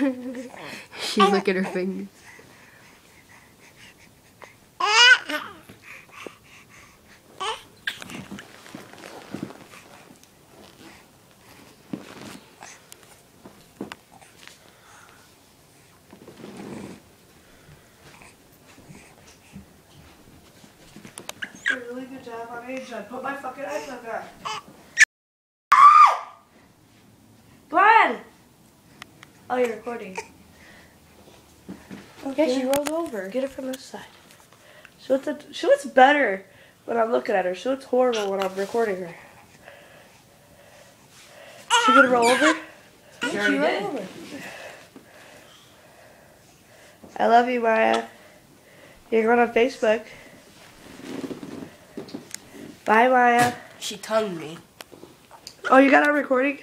She's licking her fingers. A really good job on Angel. Put my fucking iPhone down. Glenn! Oh, you're recording. Okay. Yeah, she rolled over. Get it from this side. She looks better when I'm looking at her. She looks horrible when I'm recording her. She gonna roll over? She already did. Over. I love you, Maya. You're going on Facebook. Bye, Maya. She tongued me. Oh, you got our recording?